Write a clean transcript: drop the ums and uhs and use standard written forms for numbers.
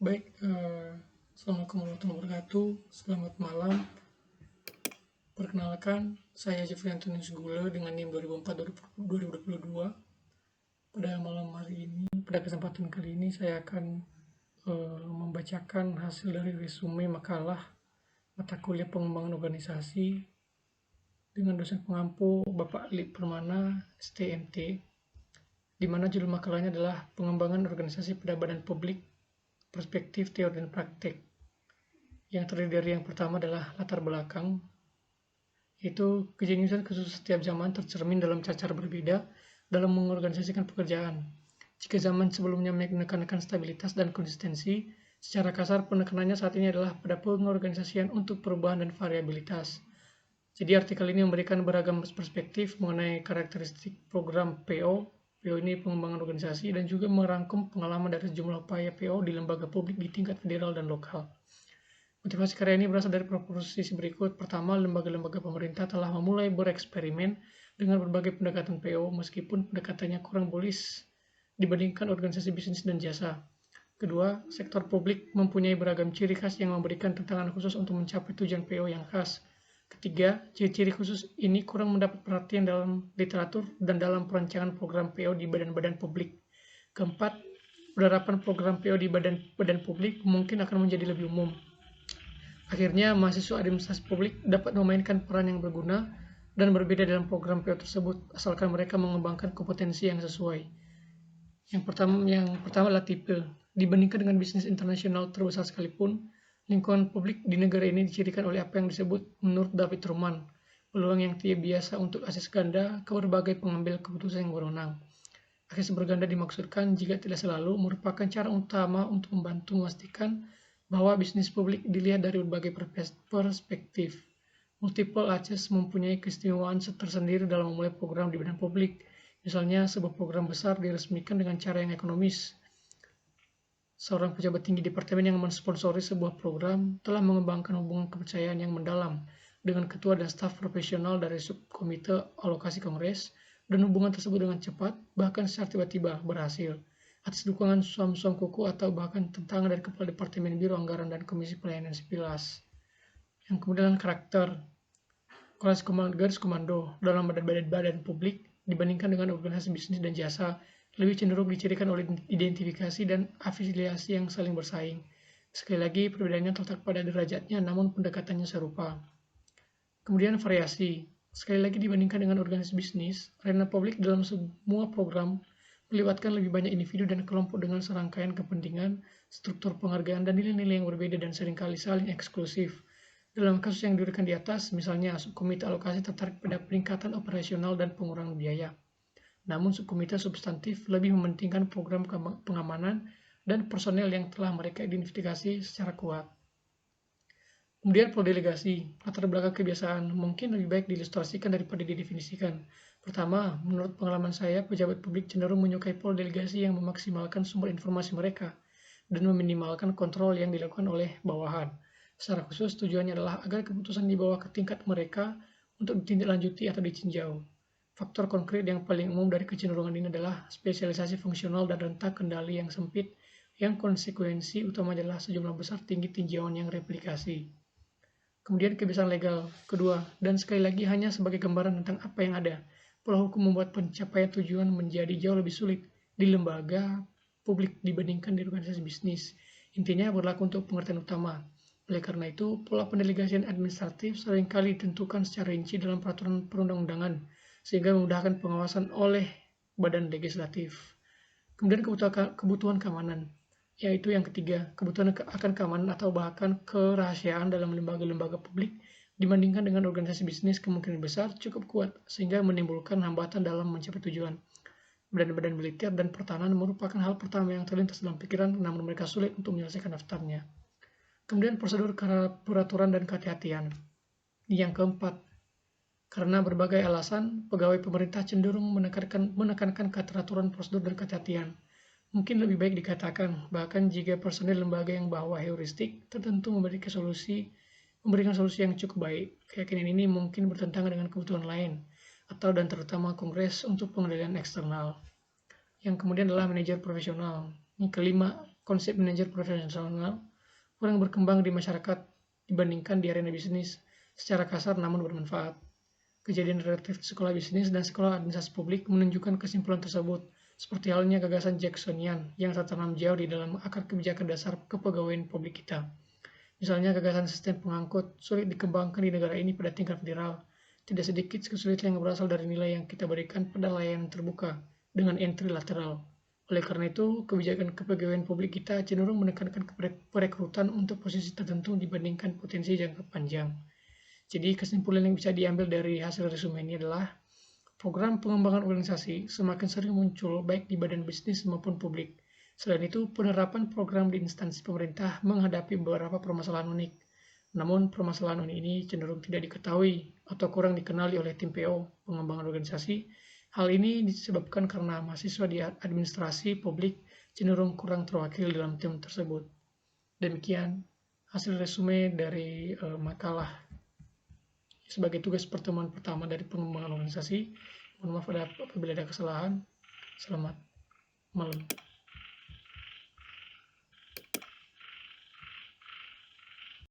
Baik, Assalamualaikum warahmatullahi wabarakatuh. Selamat malam. Perkenalkan, saya Jeffrey Antonius Gula dengan NIM 2004-2022. Pada malam hari ini, pada kesempatan kali ini saya akan membacakan hasil dari resume makalah mata kuliah pengembangan organisasi dengan dosen pengampu Bapak Lip Permana, STMT, di mana judul makalahnya adalah pengembangan organisasi pada badan publik, perspektif, teori, dan praktek. Yang terdiri dari yang pertama adalah latar belakang, yaitu kejeniusan kasus setiap zaman tercermin dalam cara berbeda dalam mengorganisasikan pekerjaan. Jika zaman sebelumnya menekankan stabilitas dan konsistensi, secara kasar penekanannya saat ini adalah pada pengorganisasian untuk perubahan dan variabilitas. Jadi artikel ini memberikan beragam perspektif mengenai karakteristik program PO. PO ini pengembangan organisasi dan juga merangkum pengalaman dari sejumlah upaya PO di lembaga publik di tingkat federal dan lokal. Motivasi karya ini berasal dari proposisi berikut. Pertama, lembaga-lembaga pemerintah telah memulai bereksperimen dengan berbagai pendekatan PO meskipun pendekatannya kurang bullish dibandingkan organisasi bisnis dan jasa. Kedua, sektor publik mempunyai beragam ciri khas yang memberikan tantangan khusus untuk mencapai tujuan PO yang khas. Ketiga, ciri-ciri khusus ini kurang mendapat perhatian dalam literatur dan dalam perancangan program PO di badan-badan publik. Keempat, penerapan program PO di badan publik mungkin akan menjadi lebih umum. Akhirnya, mahasiswa administrasi publik dapat memainkan peran yang berguna dan berbeda dalam program PO tersebut, asalkan mereka mengembangkan kompetensi yang sesuai. Yang pertama adalah tipe. Dibandingkan dengan bisnis internasional terbesar sekalipun, lingkungan publik di negara ini dicirikan oleh apa yang disebut menurut David Truman, peluang yang tidak biasa untuk akses ganda ke berbagai pengambil keputusan yang berwenang. Akses berganda dimaksudkan jika tidak selalu merupakan cara utama untuk membantu memastikan bahwa bisnis publik dilihat dari berbagai perspektif. Multiple access mempunyai keistimewaan tersendiri dalam memulai program di badan publik. Misalnya, sebuah program besar diresmikan dengan cara yang ekonomis. Seorang pejabat tinggi departemen yang mensponsori sebuah program telah mengembangkan hubungan kepercayaan yang mendalam dengan ketua dan staf profesional dari subkomite alokasi kongres, dan hubungan tersebut dengan cepat, bahkan secara tiba-tiba, berhasil atas dukungan suam-suam kuku atau bahkan tentangan dari Kepala Departemen Biro Anggaran dan Komisi Pelayanan Sipilas. Yang kemudian karakter garis komando dalam badan-badan publik dibandingkan dengan organisasi bisnis dan jasa lebih cenderung dicirikan oleh identifikasi dan afiliasi yang saling bersaing. Sekali lagi, perbedaannya terletak pada derajatnya, namun pendekatannya serupa. Kemudian variasi. Sekali lagi dibandingkan dengan organisasi bisnis, arena publik dalam semua program melibatkan lebih banyak individu dan kelompok dengan serangkaian kepentingan, struktur penghargaan, dan nilai-nilai yang berbeda dan seringkali saling eksklusif. Dalam kasus yang diberikan di atas, misalnya subkomite alokasi tertarik pada peningkatan operasional dan pengurangan biaya. Namun subkomite substantif lebih mementingkan program pengamanan dan personel yang telah mereka identifikasi secara kuat. Kemudian prodelegasi, latar belakang kebiasaan, mungkin lebih baik diilustrasikan daripada didefinisikan. Pertama, menurut pengalaman saya, pejabat publik cenderung menyukai prodelegasi yang memaksimalkan sumber informasi mereka dan meminimalkan kontrol yang dilakukan oleh bawahan. Secara khusus, tujuannya adalah agar keputusan dibawa ke tingkat mereka untuk ditindaklanjuti atau ditinjau. Faktor konkret yang paling umum dari kecenderungan ini adalah spesialisasi fungsional dan rentang kendali yang sempit, yang konsekuensi utama adalah sejumlah besar tinggi tinjauan yang replikasi. Kemudian kebiasaan legal. Kedua, dan sekali lagi hanya sebagai gambaran tentang apa yang ada, pola hukum membuat pencapaian tujuan menjadi jauh lebih sulit di lembaga publik dibandingkan di organisasi bisnis. Intinya berlaku untuk pengertian utama. Oleh karena itu, pola pendelegasian administratif seringkali ditentukan secara rinci dalam peraturan perundang-undangan, sehingga memudahkan pengawasan oleh badan legislatif. Kemudian kebutuhan keamanan, yaitu yang ketiga, kebutuhan akan keamanan atau bahkan kerahasiaan dalam lembaga-lembaga publik dibandingkan dengan organisasi bisnis kemungkinan besar cukup kuat, sehingga menimbulkan hambatan dalam mencapai tujuan. Badan-badan militer dan pertahanan merupakan hal pertama yang terlintas dalam pikiran, namun mereka sulit untuk menyelesaikan daftarnya. Kemudian prosedur, peraturan, dan kehati-hatian. Yang keempat, karena berbagai alasan, pegawai pemerintah cenderung menekankan keteraturan prosedur dan kehati-hatian. Mungkin lebih baik dikatakan, bahkan jika personel lembaga yang bawa heuristik tertentu memberikan solusi yang cukup baik, keyakinan ini mungkin bertentangan dengan kebutuhan lain, atau dan terutama Kongres untuk pengendalian eksternal. Yang kemudian adalah manajer profesional. Yang kelima, konsep manajer profesional kurang berkembang di masyarakat dibandingkan di arena bisnis, secara kasar namun bermanfaat. Kejadian relatif sekolah bisnis dan sekolah administrasi publik menunjukkan kesimpulan tersebut, seperti halnya gagasan Jacksonian yang tertanam jauh di dalam akar kebijakan dasar kepegawaian publik kita. Misalnya gagasan sistem pengangkut sulit dikembangkan di negara ini pada tingkat federal. Tidak sedikit kesulitan yang berasal dari nilai yang kita berikan pada layanan terbuka dengan entry lateral. Oleh karena itu, kebijakan kepegawaian publik kita cenderung menekankan perekrutan untuk posisi tertentu dibandingkan potensi jangka panjang. Jadi kesimpulan yang bisa diambil dari hasil resume ini adalah program pengembangan organisasi semakin sering muncul baik di badan bisnis maupun publik. Selain itu, penerapan program di instansi pemerintah menghadapi beberapa permasalahan unik. Namun, permasalahan unik ini cenderung tidak diketahui atau kurang dikenali oleh tim PO pengembangan organisasi. Hal ini disebabkan karena mahasiswa di administrasi publik cenderung kurang terwakili dalam tim tersebut. Demikian hasil resume dari makalah sebagai tugas pertemuan pertama dari pengembangan organisasi. Mohon maaf apabila ada kesalahan. Selamat malam.